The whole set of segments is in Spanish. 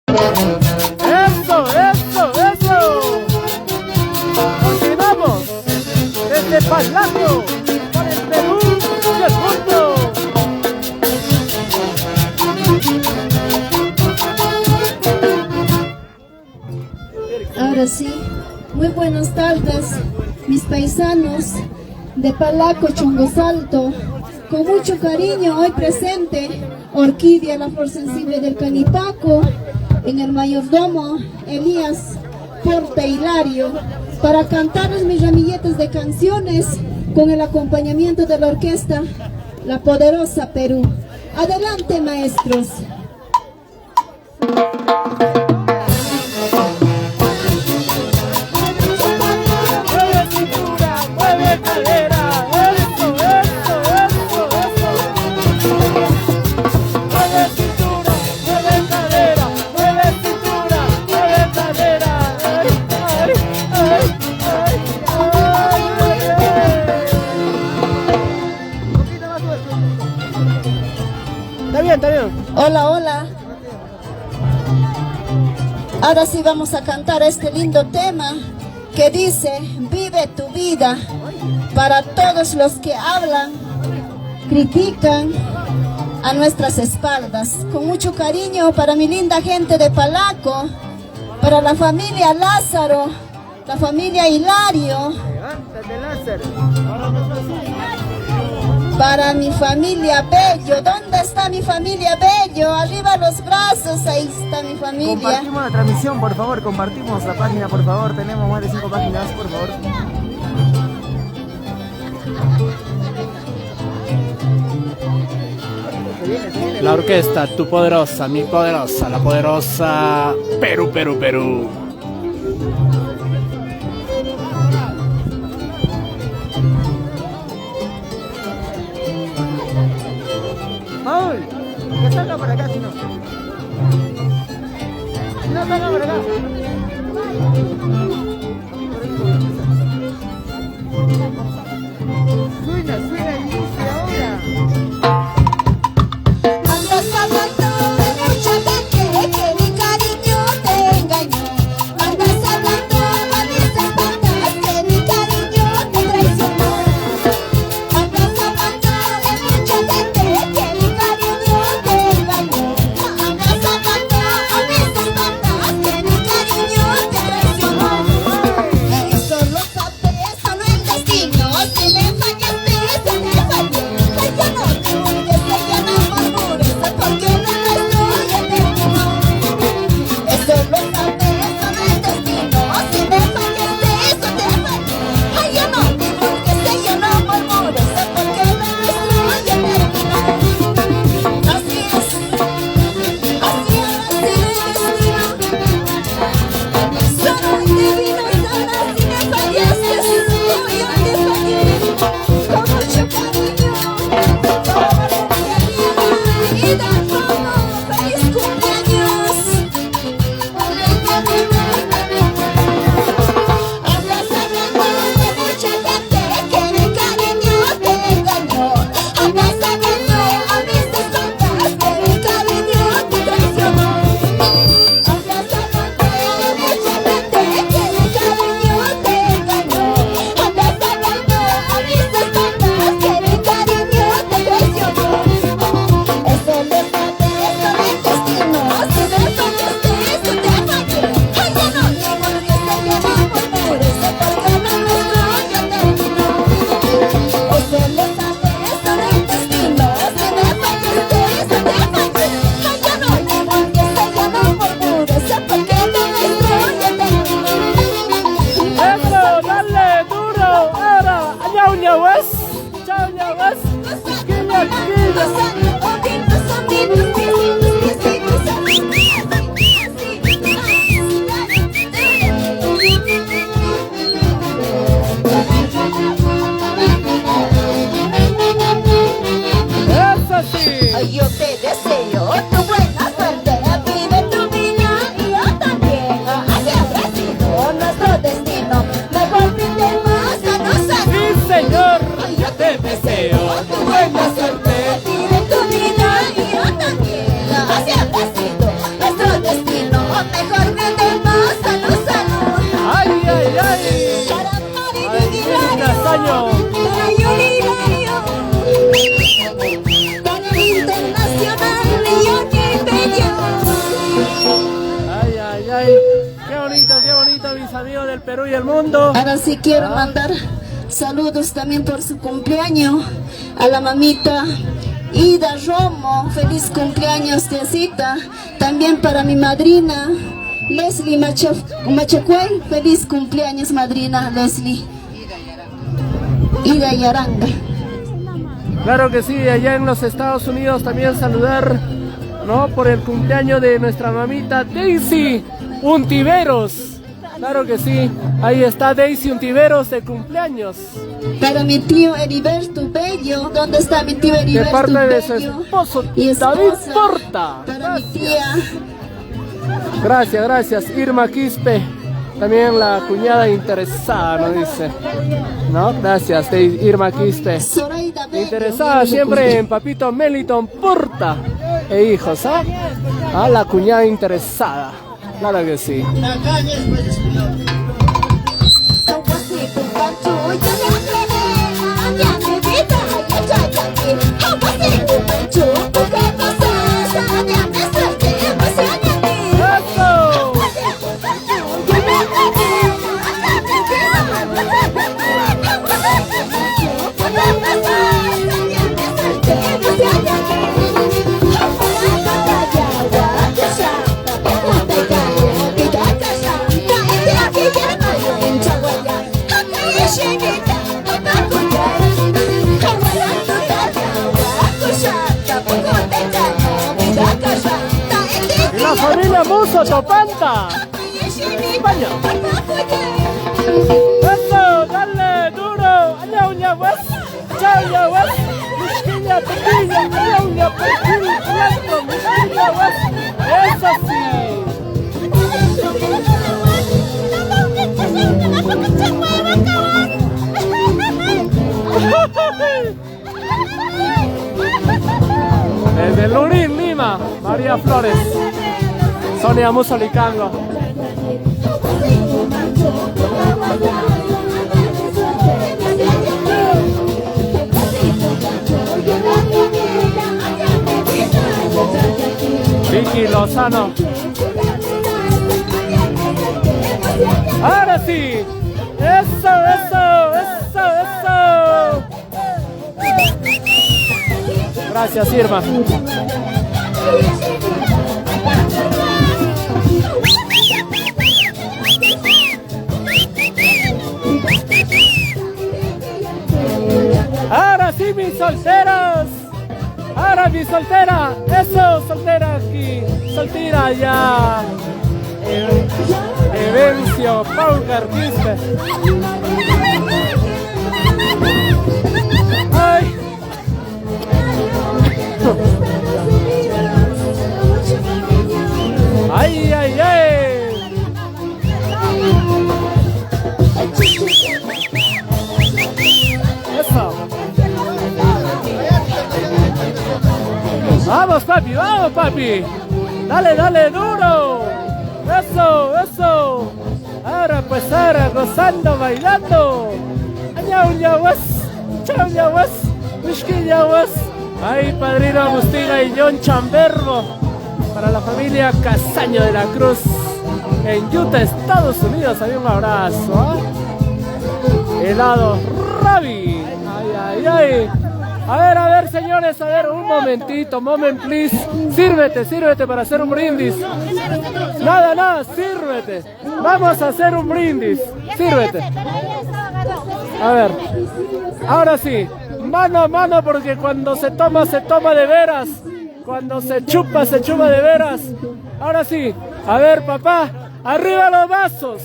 Eso, eso, eso. Continuamos desde Palacio para el Perú y el mundo. Ahora sí, muy buenas tardes, mis paisanos de Palaco, Chongosalto. Con mucho cariño hoy presente, Orquídea, la flor sensible del Canipaco, en el mayordomo Elías Porte Hilario, para cantarles mis ramilletes de canciones con el acompañamiento de la orquesta La Poderosa Perú. Adelante, maestros. Está bien. Hola, hola. Ahora sí vamos a cantar este lindo tema que dice: vive tu vida. Para todos los que hablan, critican a nuestras espaldas. Con mucho cariño para mi linda gente de Palaco, para la familia Lázaro, la familia Hilario, para mi familia Bello. ¿Dónde está mi familia Bello? Arriba los brazos, ahí está mi familia. Compartimos la transmisión, por favor, compartimos la página, por favor. Tenemos más de 5 páginas, por favor. La orquesta, tu poderosa, mi poderosa, la poderosa Perú, Perú, Perú. Paul, que salga por acá, si no. Si no, salga por acá. Suena, y dice ahora. Andas hablando de mucha gente que mi cariño te engañó. Andas hablando a mis espaldas que mi cariño te traicionó. Andas hablando de mucha gente que mi cariño te engañó. Andas hablando a mis espaldas que mi cariño amigos del Perú y el mundo. Ahora sí quiero mandar saludos también por su cumpleaños a la mamita Ida Romo. Feliz cumpleaños, tiacita. También para mi madrina Leslie Machacuay. Feliz cumpleaños, madrina Leslie Ida Yaranga. Claro que sí, allá en los Estados Unidos también saludar, ¿no? Por el cumpleaños de nuestra mamita Daisy Untiveros. Claro que sí, ahí está Daisy Untiveros de cumpleaños. Para mi tío Heriberto Bello. ¿Dónde está mi tío Heriberto De parte de su Bello? esposo, Y David esposa. Porta. Para mi tía Gracias, gracias. Irma Quispe, también la cuñada interesada, nos dice. ¿No? Gracias, Irma Quispe. Zoraida Bello. Interesada siempre en papito Meliton Porta e hijos, ¿ah? Ah, la cuñada interesada. Claro que sí. La familia Muso Topanta, España. Eso, dale duro. Allá uña pues, chao ya pues, misquilla pequeña, allá uña pequeña, blanco, misquilla pues. Eso sí. Desde Lurín, Lima, María Flores, Sonia Musolicango. Vicky Lozano. Ahora sí. Eso, eso, eso, eso. Gracias, Irma. Ahora sí, mis solteros. Ahora mi soltera. Eso, soltera aquí. Soltera allá. Evencio, Paul Carquiste. Ay. Ay, ay, ay. Eso. Vamos, papi, vamos, papi. Dale, dale, duro. Eso, eso. Ahora pues ahora gozando, bailando. Añau, yawas. Chau, yawas. Wishki, yawas. Ay, padrino Agustina y John Chambergo. Para la familia Casaño de la Cruz. En Utah, Estados Unidos. Hay un abrazo. ¿Eh? Helado Ravi. Ay, ay, ay. A ver, señores, a ver, un momentito, moment, please. Sírvete, sírvete para hacer un brindis. Nada, nada, sírvete. Vamos a hacer un brindis. Sírvete. A ver, ahora sí, mano a mano, porque cuando se toma de veras. Cuando se chupa de veras. Ahora sí, a ver, papá, arriba los vasos.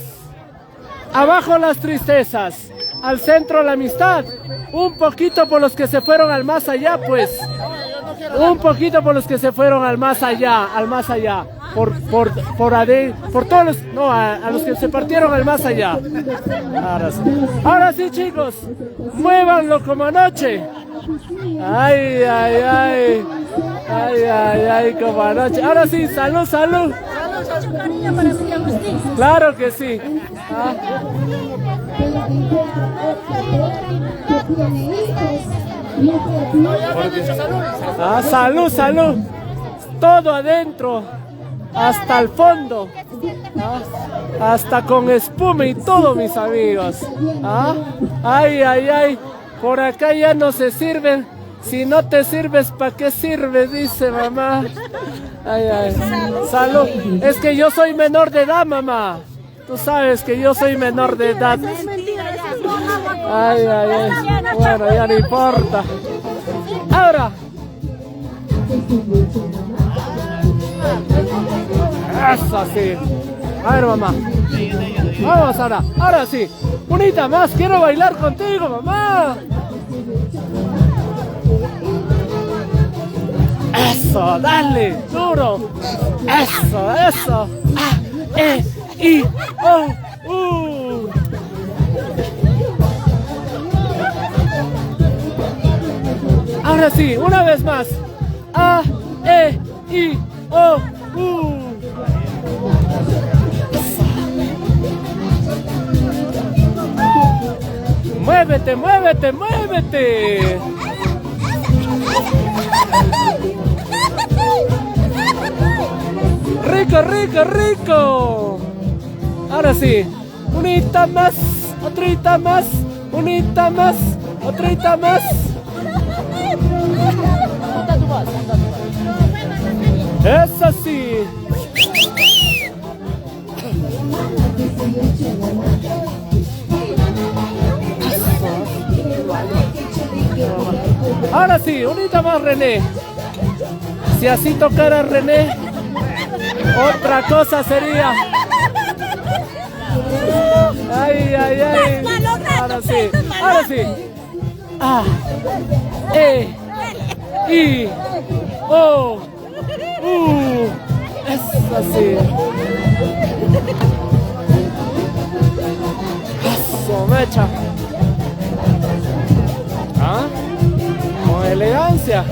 Abajo las tristezas. Al centro la amistad. Un poquito por los que se fueron al más allá, pues. Un poquito por los que se fueron al más allá, por todos los, no, a los que se partieron al más allá. Ahora sí, chicos, muévanlo como anoche. Ay, ay, ay, ay, ay, ay, como anoche. Ahora sí, salud, salud. Claro que sí. Salud, salud. Todo adentro. hasta el fondo. Hasta con espuma y todo, mis amigos. Ay, ay, ay. Por acá ya no se sirven. Si no te sirves, ¿para qué sirves? Dice mamá. Ay, ay. Salud. Es que yo soy menor de edad, mamá. Tú sabes que yo soy menor de edad. Ay, ay, ay. Bueno, ya no importa. Ahora. Eso sí. A ver, mamá. Vamos ahora. Ahora sí. Unita más. Quiero bailar contigo, mamá. Eso, dale, duro. Eso, eso. I, O, Ahora sí, una vez más. A, E, I, O, U. Muévete, muévete, muévete. Rico, rico, rico. Ahora sí. Unita más, otrita más, unita más, otrita más. Eso sí. Ahora sí, unita más, René. Si así tocara René, otra cosa sería. Ay, ay, ay. Ahora sí, ahora sí. A, E, I, O, U. Eso sí. Eso, mecha. Con elegancia.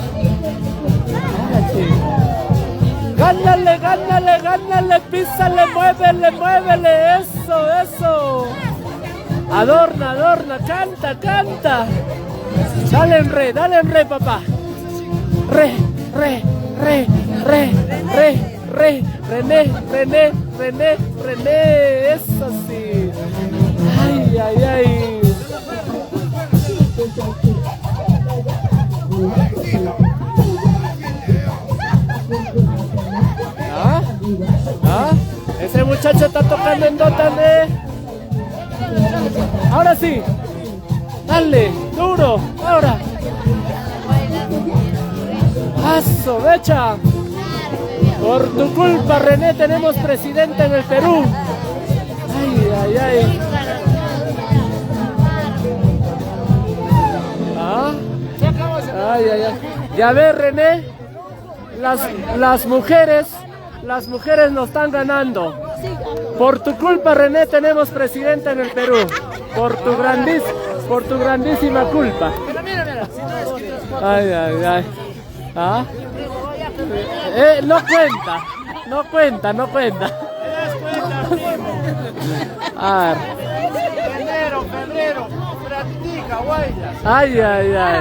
Gánale, gánale, gánale, písale, muévele, muévele, eso, eso. Adorna, adorna, canta, canta. Dale en re, papá. Re, re, re, re, re, re, René, René, René, René, eso sí. Ay, ay, ay. Ese muchacho está tocando en do también. Ahora sí. Dale, duro, ahora. Paso, becha. Por tu culpa, René, tenemos presidente en el Perú. Ay, ay, ay. Ay, ay, ay. Ya ves, René, las mujeres nos están ganando. Por tu culpa, René, tenemos presidente en el Perú. Por tu grandísima culpa. Ay, ay, ay. No cuenta. Febrero, practica, guaya. Ay, ay, ay.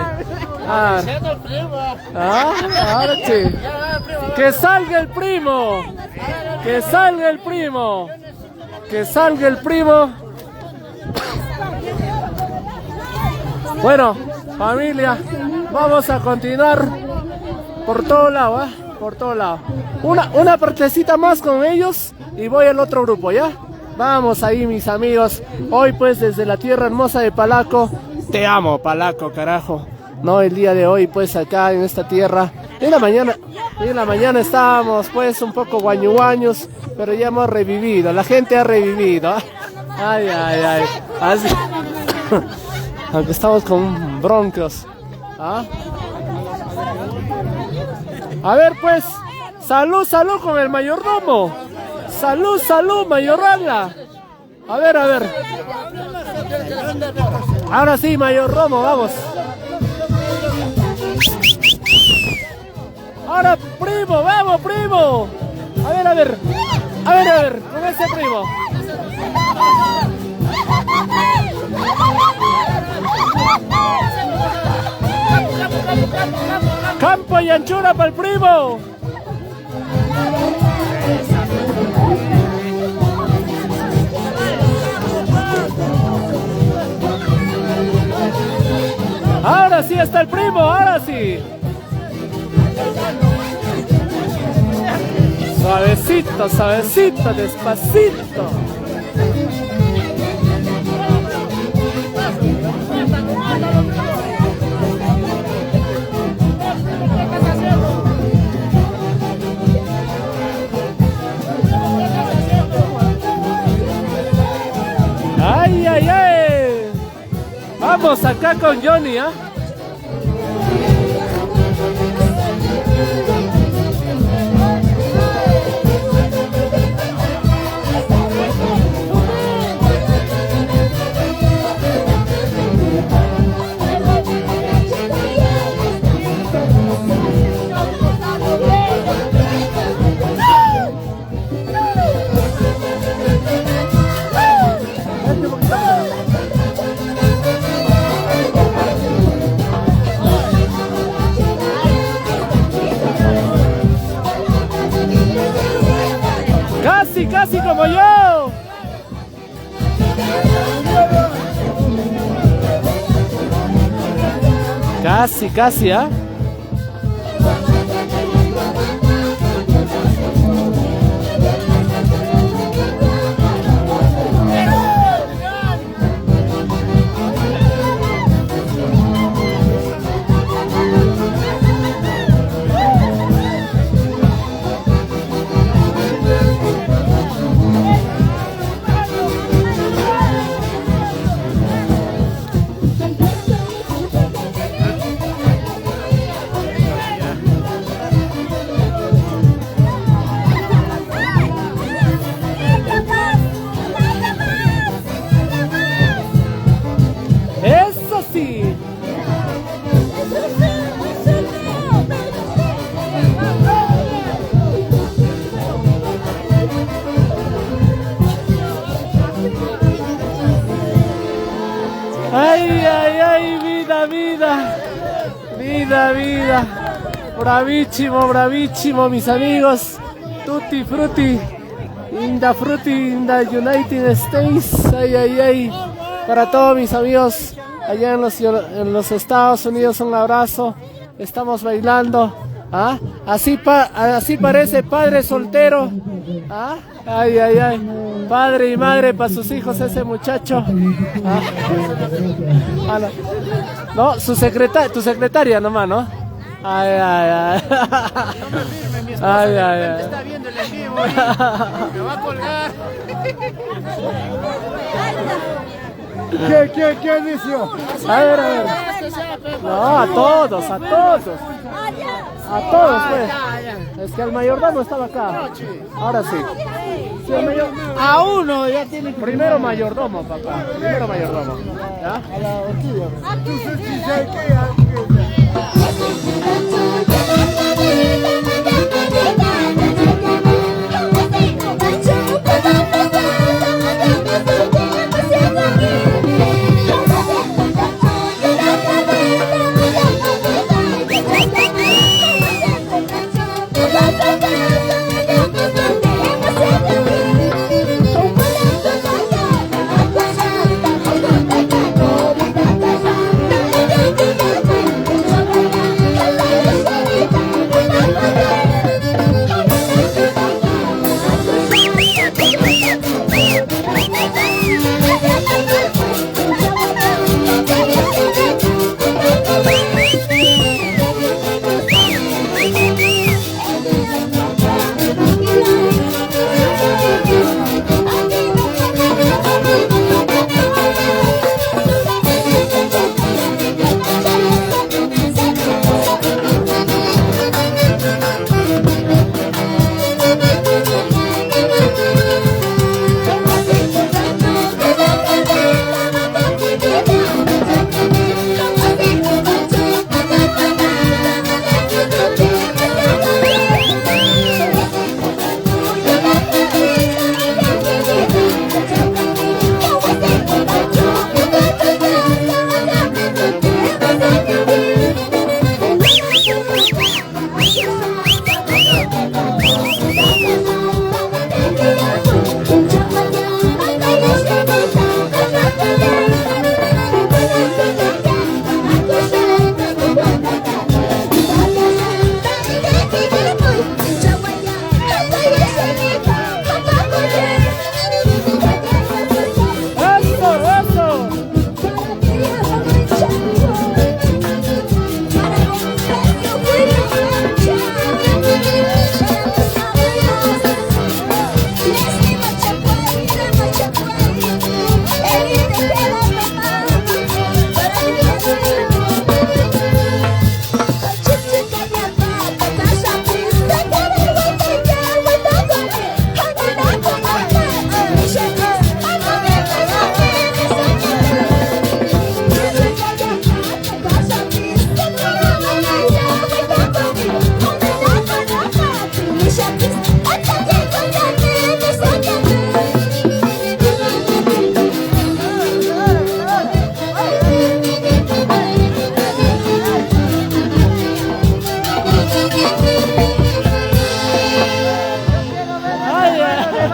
Ahora sí. Que salga el primo. Que salga el primo. Que salga el primo. Bueno, familia, vamos a continuar por todo lado, por todo lado. Una partecita más con ellos y voy al otro grupo, ¿ya? Vamos ahí, mis amigos. Hoy pues desde la tierra hermosa de Palaco. Te amo, Palaco, carajo. No, el día de hoy pues acá en esta tierra. En la mañana estábamos pues un poco guañuguaños, pero ya hemos revivido. La gente ha revivido. Ay, ay, ay. Así. Aunque estamos con bronquios. A ver pues. Salud, salud con el mayordomo. Salud, salud, mayorrala. A ver, a ver. Ahora sí, mayordomo, vamos. Ahora, primo, vamos, primo. A ver, a ver. A ver, a ver, con ese primo. Campo y anchura para el primo. Ahora sí está el primo, ahora sí. Suavecito, suavecito, despacito. Ay, ay, ay. Vamos acá con Johnny, ¿ah? Casi, casi como yo. Casi, casi, ¿ah? Eso sí. Ay, ay, ay, vida, vida. Vida, vida. Bravísimo, bravísimo, mis amigos. Tutti frutti. In the frutti, in the United States. Ay, ay, ay. Para todos mis amigos allá en los Estados Unidos, un abrazo. Estamos bailando. ¿Ah? Así parece padre soltero. ¿Ah? Ay, ay, ay. Padre y madre para sus hijos ese muchacho. ¿Ah? Ah, no, tu secretaria nomás, ¿no? Ay, ay, ay. No me firme, mi esposa Ay, ay, ay. está viendo el en vivo y me va a colgar. ¿Qué inició? A ver, a ver. No, a todos, a todos. A todos, pues. Es que el mayordomo estaba acá. Ahora sí. Sí, el A uno ya tiene que... Primero mayordomo, papá. Primero mayordomo. ¿Ya? A la horquilla.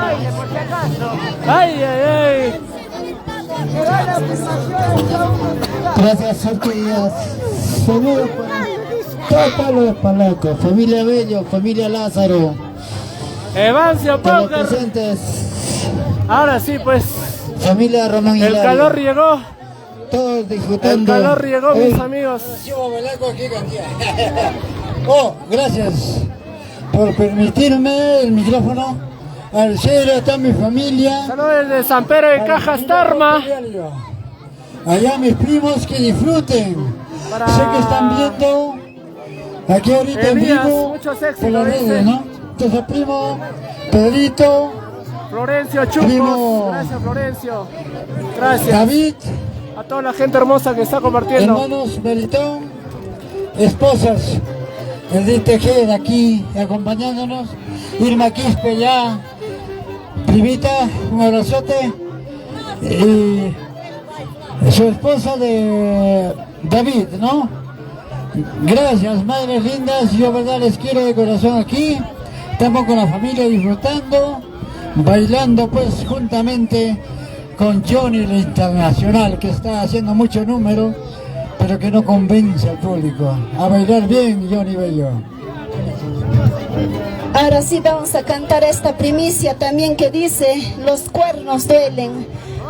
baile, por si acaso. Ay, ay, ay. Que da la afirmación. Gracias, Orquídeas. Saludos para todo Palo de Palaco, familia Bello, familia Lázaro, Evancio todos Póker. presentes, Ahora sí, pues. familia Román El Hilario, calor llegó. todos El disfrutando. calor llegó, Hoy- mis amigos. Oh, gracias por permitirme el micrófono. Al cielo está mi familia. Saludos de San Pedro de Cajas Tarma. Allá mis primos que disfruten. Para Sé que están viendo aquí ahorita en Elías, vivo muchos éxitos, por las dice. redes, ¿no? Entonces, primo, Pedrito, Florencio Chupos. Primo. Gracias, Florencio. Gracias David, a toda la gente hermosa que está compartiendo. hermanos Melitón, esposas, el DTG de aquí acompañándonos, Irma Quispe ya, primita, un abrazote, y su esposa de David, ¿no? Gracias, madres lindas, yo verdad les quiero de corazón aquí, estamos con la familia disfrutando, bailando pues juntamente con Johnny el Internacional, que está haciendo mucho número, pero que no convence al público. A bailar bien, Johnny Bello. Ahora sí vamos a cantar esta primicia también que dice, los cuernos duelen.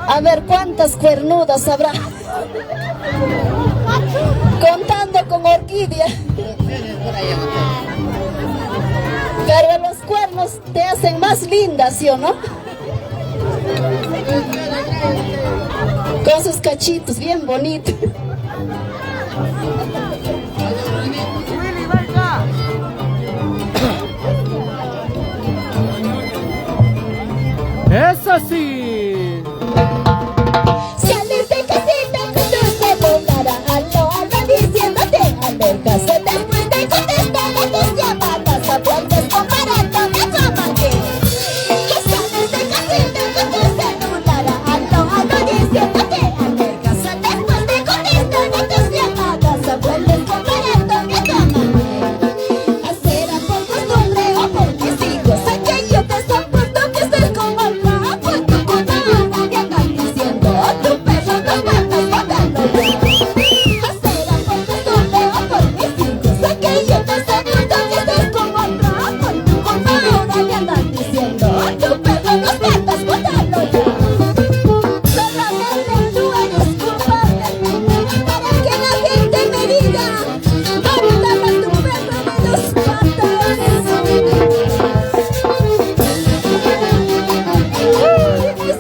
A ver cuántas cuernudas habrá. Contando con Orquídea. Pero los cuernos te hacen más linda, ¿sí o no? Con sus cachitos bien bonitos. Willy, venga. Eso sí. Sales de casita con tu celular, aló, diciéndote alertas. Después de contestar a tus llamadas, aprendes comparándome a tu amante. Sales de casita con tu celular, aló, diciéndote alertas. Después de contestar a tus llamadas, aprendes comparándome a tu amante. Será por costumbre o por mis hijos, aquello te soporto que estés con otra, por tu culpa nadie anda diciendo, tu perro no matas botando ya. Será por costumbre o por mis hijos, aquello te soporto que estés con otra, por tu culpa nadie anda diciendo, tu perro no matas botando ya. Solamente tú eres culpable, para que la gente me diga, bótala tu perro de los pantalones.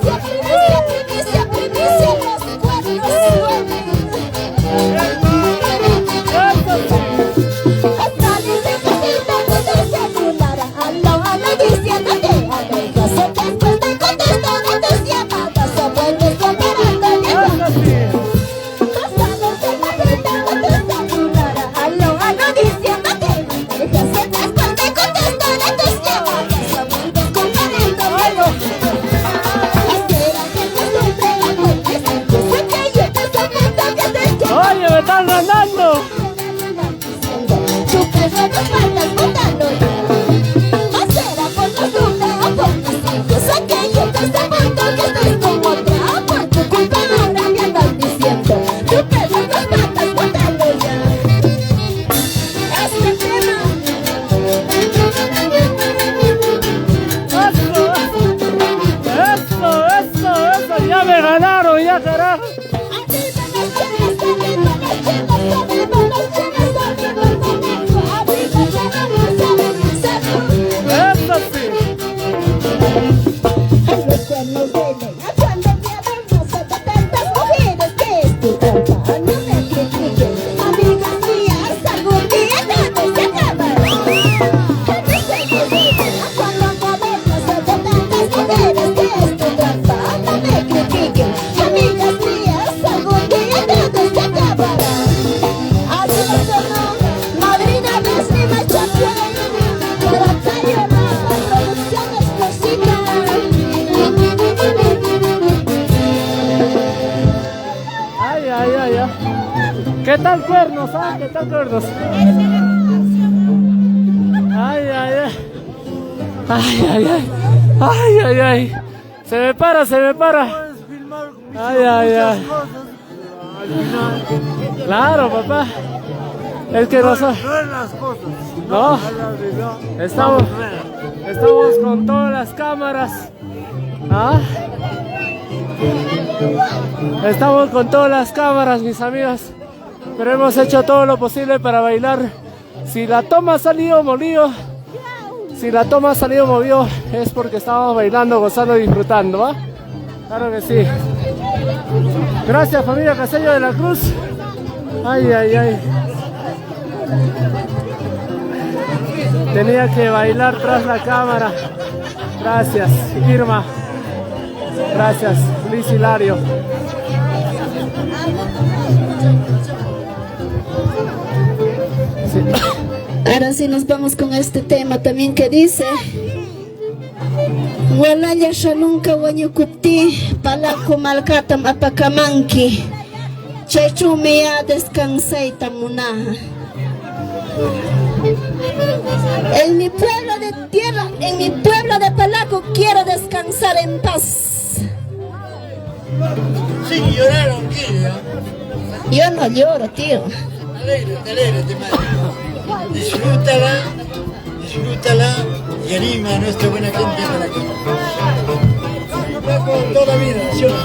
Primicia, primicia, los cuernos duelen. Sales de casita con tu celular, aló, diciéndote alertas. Después de contestar a tus llamadas, vuelves comparándote con Eso sí. Sales de casita con tu celular, aló, diciéndote alertas. Después de contestar a tus llamadas, vuelves comparándote con Oye, me están ganando. tu perro no matas botando ya. O será por costumbre o por mis hijos, aquello te soporto que estés con otra, por tu culpa ahora me andan diciendo, tu perro no matas botando ya. Este tema Eso. Ya me ganaron, ya carajo. Eso sí. Los cuernos duelen cuando te avergonzas de tantas mujeres que es tu trampa. No me critiquen, amigas mías, algún día todo se acabará. Los cuernos duelen cuando te avergonzas de tantas mujeres que es tu trampa. No me critiquen, amigas mías, algún día todo se acabará. Así lo sonó, madrina Besnima Chaplin, Rosario Rama, producción explosiva. Ay. ¿Qué tal cuernos, ah? ¿Qué tal cuernos? Ay. Ay, ay, ay. Se me para, se me para. Ay, ay, ay. Claro, papá. Es que no son. No. Estamos con todas las cámaras. ¿Ah? Estamos con todas las cámaras, mis amigos. Pero hemos hecho todo lo posible para bailar. Si la toma ha salido movido, es porque estábamos bailando, gozando y disfrutando, ¿va? Claro que sí. Gracias, familia Casello de la Cruz. Ay, ay, ay. Tenía que bailar tras la cámara. Gracias, Irma. Gracias, Luis Hilario. Sí. Ahora sí nos vamos con este tema también que dice: Walaya shalunka wanyukupti palaku malkatam apakamanki chechumia descansaita munaha. En mi pueblo de tierra, en mi pueblo de Palaco quiero descansar en paz. Sí, lloraron, tío. Yo no lloro, tío. Alégrate, madre. Disfrútala y anima a nuestra buena gente para que con toda la vida, ¿sí o no?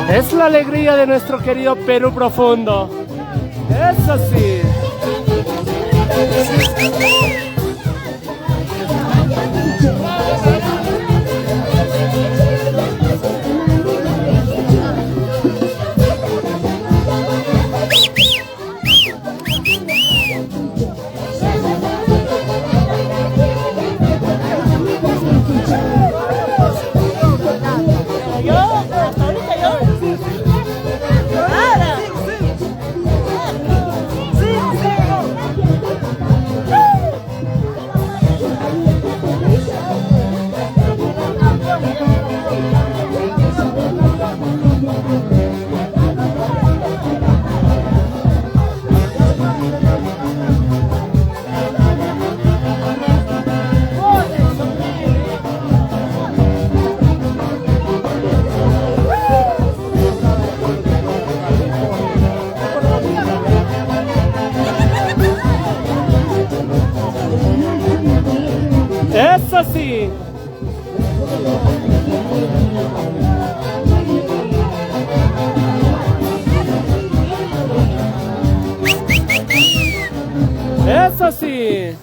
Es la alegría de nuestro querido Perú profundo. Eso sí. Eso sí. Eso sí.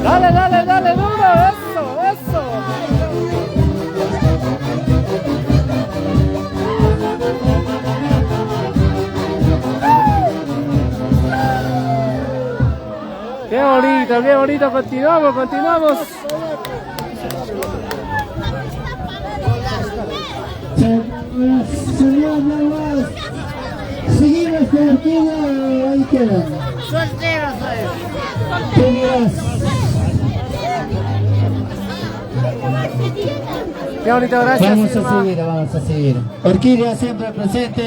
Dale, dale, dale, duro, eso, eso. Qué bonito, continuamos, continuamos. Seguimos con Orquídea, ahí quedan. Solteros, Qué bonito, gracias. Vamos a seguir. Orquídea siempre presente.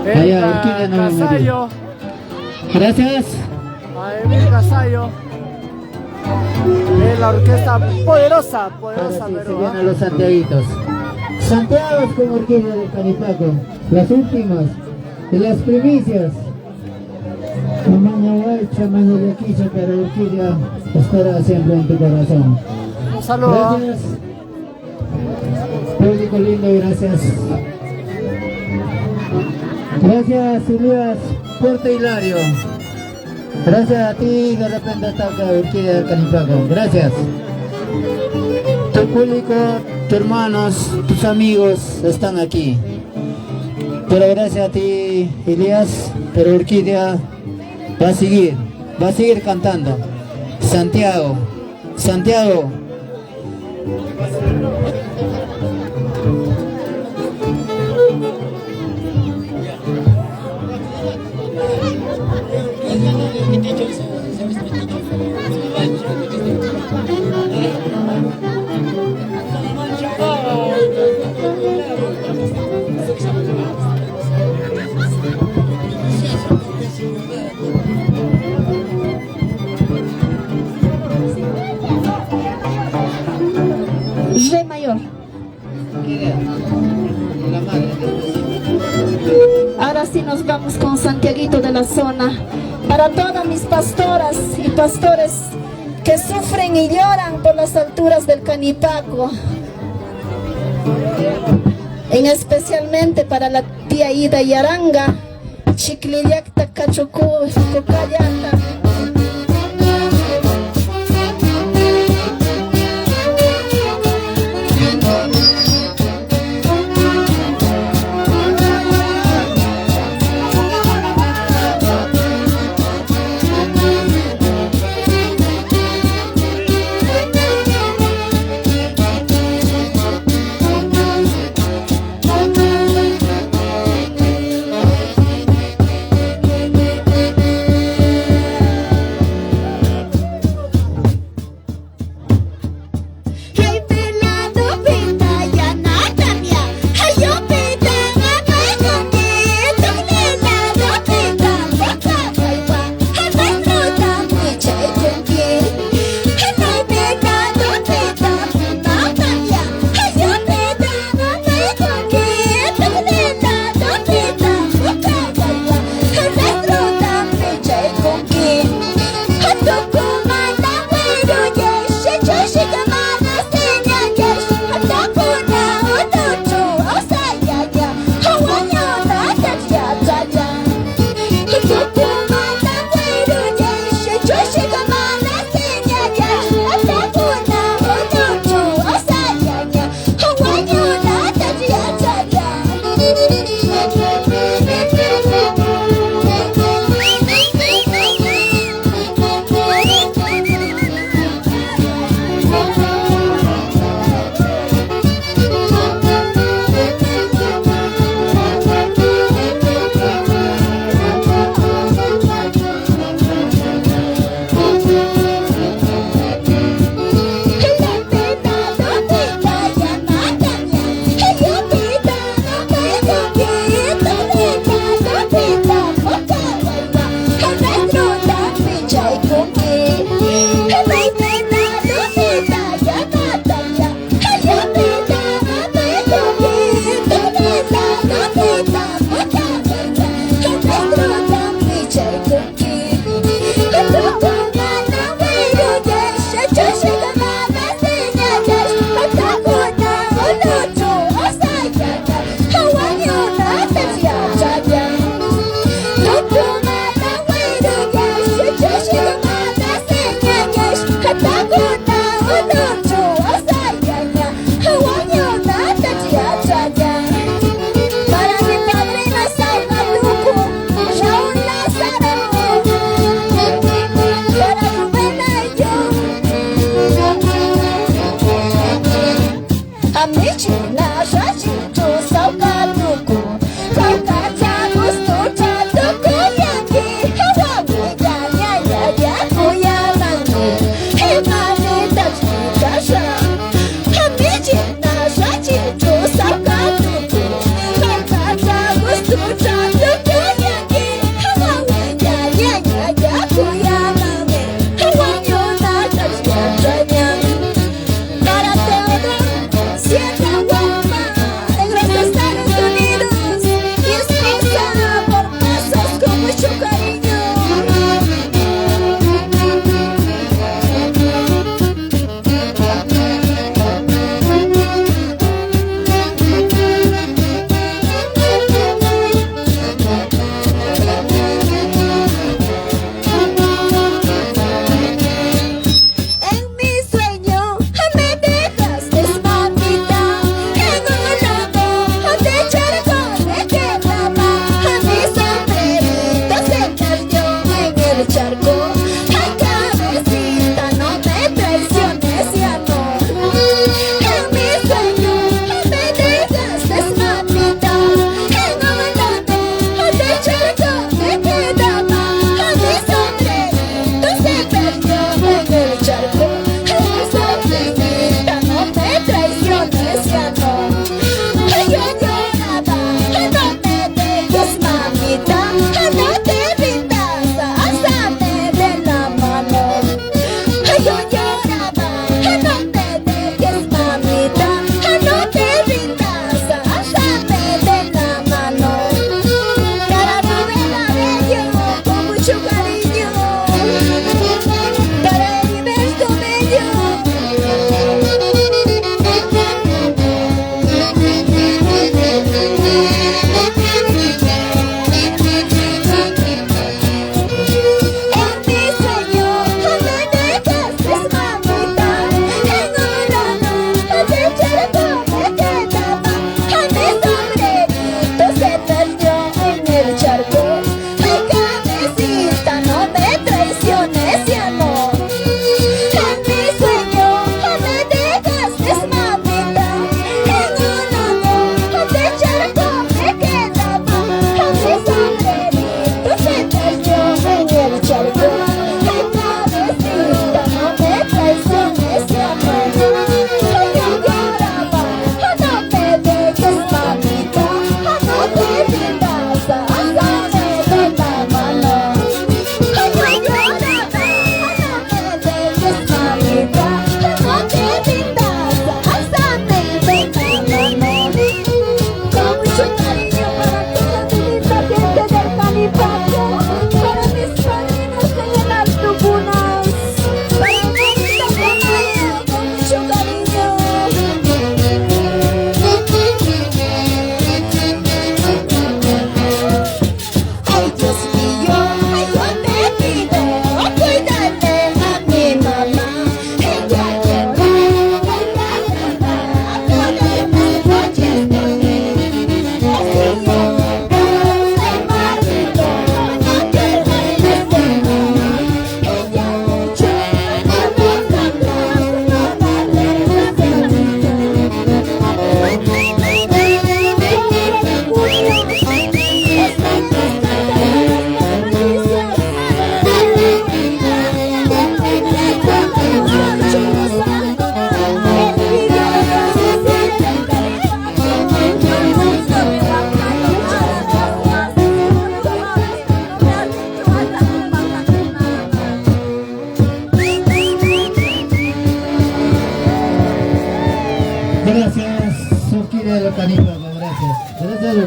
Allá, Urquídea Nueva María. Casayo, Gracias. a Emil Casayo. La orquesta poderosa, Ahora sí, se pero vienen los santiaguitos. Santiago con Orquídea del Canipaco. Las últimas y las primicias. Tamaño guay, tamaño de aquí, pero Orquídea estará siempre en tu corazón. un saludo. Gracias. Público lindo, gracias. Gracias, Elías Puerto Hilario. Gracias a ti, de repente está acá Orquídea del Canipaco. Gracias. Tu público, tus hermanos, tus amigos están aquí. Pero gracias a ti, Elías, pero Orquídea va a seguir cantando. Santiago, Santiago. Re mayor. Ahora sí nos vamos con Santiaguito de la zona. Para todas mis pastoras y pastores que sufren y lloran por las alturas del Canipaco. En especialmente para la tía Ida Yaranga, Chiclillacta, Cachucú, Cocayata.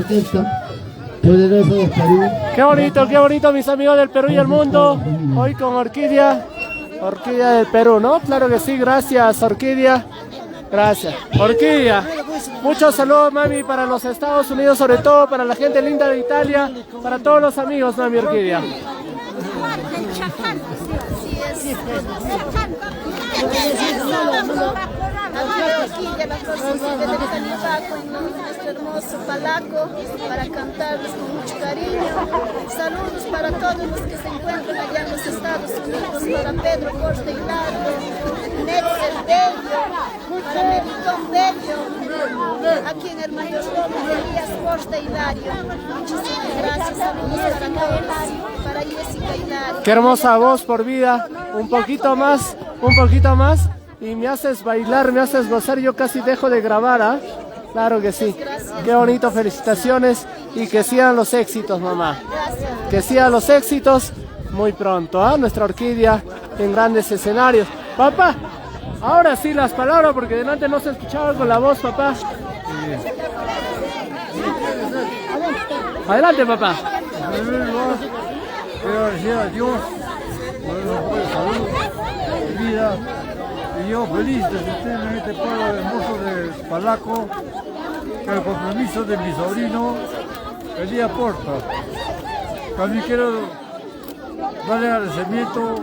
orquesta poderosa del Perú. Qué bonito mis amigos del Perú y el mundo. Hoy con Orquídea del Perú, ¿no? Claro que sí, gracias Orquídea. Gracias. Orquídea, muchos saludos, mami, para los Estados Unidos, sobre todo para la gente linda de Italia, para todos los amigos, mami Orquídea. Aquí de la Cosita de Calibaco, en nuestro hermoso Palaco, para cantarles con mucho cariño. Saludos para todos los que se encuentran allá en los Estados Unidos, para Pedro Costa Hilario, Netzel Bello, para Melitón Bello, aquí en el mayordomo Elías Costa Hilario. Muchísimas gracias, saludos para todos, para Jessica Hilario. Qué hermosa voz por vida, un poquito más. Y me haces bailar, me haces gozar, yo casi dejo de grabar, ¿ah? Claro que sí. Qué bonito, felicitaciones y que sigan los éxitos, mamá. Que sigan los éxitos muy pronto, ¿ah? Nuestra Orquídea en grandes escenarios. Papá, ahora sí las palabras porque delante no se escuchaba con la voz, papá. Adelante, papá. Quiero agradecer a Dios por la salud, de vida. Y yo feliz de estar en este pueblo hermoso de Palaco, con el compromiso de mi sobrino Elías Porta. También quiero darle agradecimiento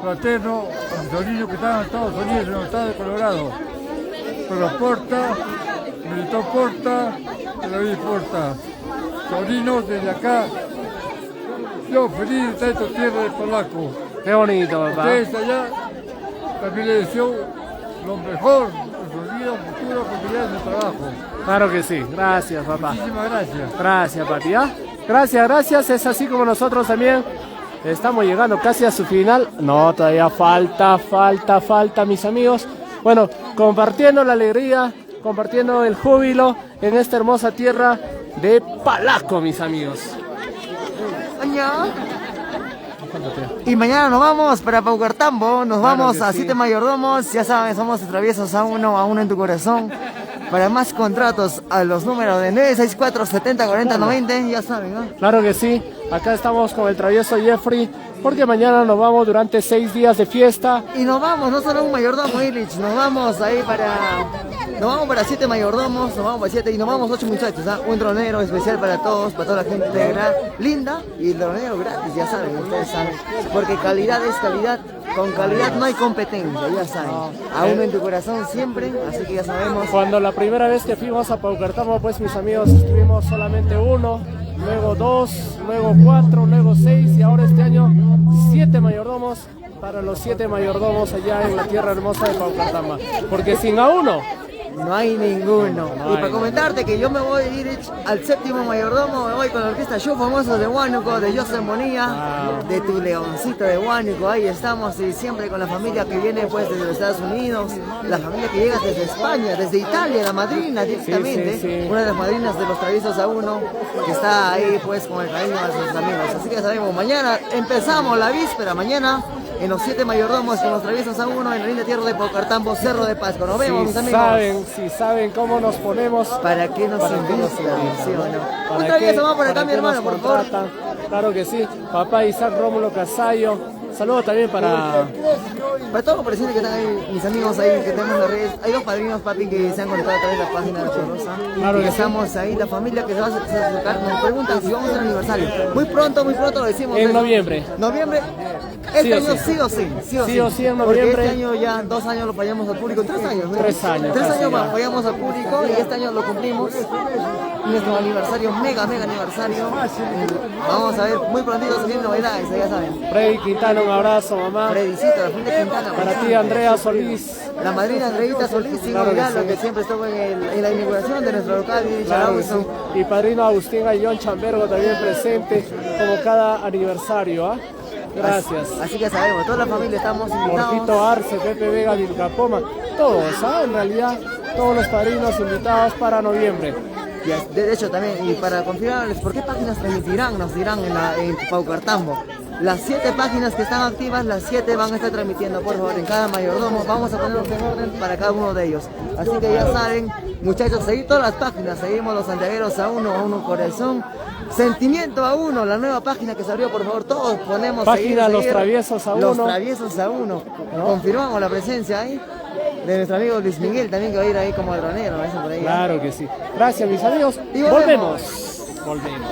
fraterno a mi sobrino que está en Estados Unidos, en el estado de Colorado. Pero Porta, Melitón Porta, David Porta. Sobrinos desde acá, yo feliz de estar en esta tierra de Palaco. Qué bonito, papá. Ustedes allá también le deseo lo mejor en su vida, futuro, oportunidades de trabajo. Claro que sí, gracias, papá. Muchísimas gracias. Gracias, papi. ¿Ah? Gracias. Es así como nosotros también estamos llegando casi a su final. No, todavía falta, mis amigos. Bueno, compartiendo la alegría, compartiendo el júbilo en esta hermosa tierra de Palaco, mis amigos. Y mañana nos vamos para Paucartambo, nos vamos a 7 mayordomos, ya saben, somos traviesos a uno en tu corazón. Para más contratos a los números de 964 70 40 90, ya saben, ¿no? Claro que sí, acá estamos con el travieso Jeffrey, porque mañana nos vamos durante 6 días de fiesta. Y nos vamos, no solo un mayordomo, Illich, nos vamos ahí nos vamos para 7 mayordomos, nos vamos para 7 y nos vamos 8 muchachos, ¿ah? Un dronero especial para todos, para toda la gente linda y el dronero gratis, ya saben, ustedes saben, porque calidad es calidad, con calidad no hay competencia, ya saben, a uno en tu corazón siempre, así que ya sabemos. Cuando la primera vez que fuimos a Paucartambo, pues mis amigos, estuvimos solamente 1, luego 2, luego 4, luego 6 y ahora este año 7 mayordomos para los 7 mayordomos allá en la tierra hermosa de Paucartambo, porque sin a uno no hay ninguno. Y para comentarte que yo me voy a ir al 7º mayordomo, me voy con la orquesta Show Famosos de Huánuco, de José Bonilla, de tu leoncito de Huánuco, ahí estamos y siempre con la familia que viene pues desde los Estados Unidos, la familia que llega desde España, desde Italia, la madrina directamente, sí. Una de las madrinas de los traviesos a uno, que está ahí pues con el cariño de sus amigos. Así que ya sabemos, mañana empezamos la víspera, mañana en los 7 mayordomos con los traviesos a uno en la linda tierra de Paucartambo, Cerro de Pasco. Nos vemos, mis amigos. Si saben cómo nos ponemos. ¿Para qué nos invitan? ¿Sí o no? Un travieso más por acá, mi hermano, por favor. Claro que sí. Papá Isaac Rómulo Casayo. Saludos también para todos los presentes que están ahí, mis amigos ahí que tenemos en las redes. Hay 2 padrinos, papi, que se han conectado a través de la página de la Chorrosa. Claro que estamos ahí, la familia que se va a acercar, nos preguntan si vamos al aniversario. Muy pronto lo decimos. en noviembre. Noviembre. Este año sí o sí. Sí o sí en Porque noviembre. este año ya 2 años lo fallamos al público. 3 años, ¿no? 3 años. 3 años ya. más fallamos al público y este año lo cumplimos. Nuestro aniversario, mega aniversario. Vamos a ver muy prontito subiendo novedades, ya saben. Freddy Quintana, un abrazo, mamá. Fredicito, la familia Quintana. Para ti, Andrea Solís. La madrina Andreita Solís, sin Claro que olvidarlo, sí. que siempre estuvo en la inauguración de nuestro local. Claro que sí. Y padrino Agustín Ayón Chambergo también presente, como cada aniversario. ¿Ah? Gracias. Así que sabemos, toda la familia estamos invitados. Mortito Arce, Pepe Vega, Vilcapoma, todos, ¿ah? En realidad, todos los padrinos invitados para noviembre. Y de hecho también, y para confirmarles por qué páginas transmitirán, nos dirán en Paucartambo. Las 7 páginas que están activas, las 7 van a estar transmitiendo, por favor, en cada mayordomo. Vamos a ponerlos en orden para cada uno de ellos. Así que ya saben, Muchachos, seguid todas las páginas, seguimos los santiagueros a uno corazón. Sentimiento a uno, la nueva página que se abrió, por favor, todos ponemos Página seguir, Los Traviesos a Los Uno. Traviesos a Uno. ¿No? Confirmamos la presencia ahí de nuestro amigo Luis Miguel también, que va a ir ahí como dronero, ¿no? Por ahí, Claro que sí. Gracias, mis amigos. Y volvemos. Volvemos.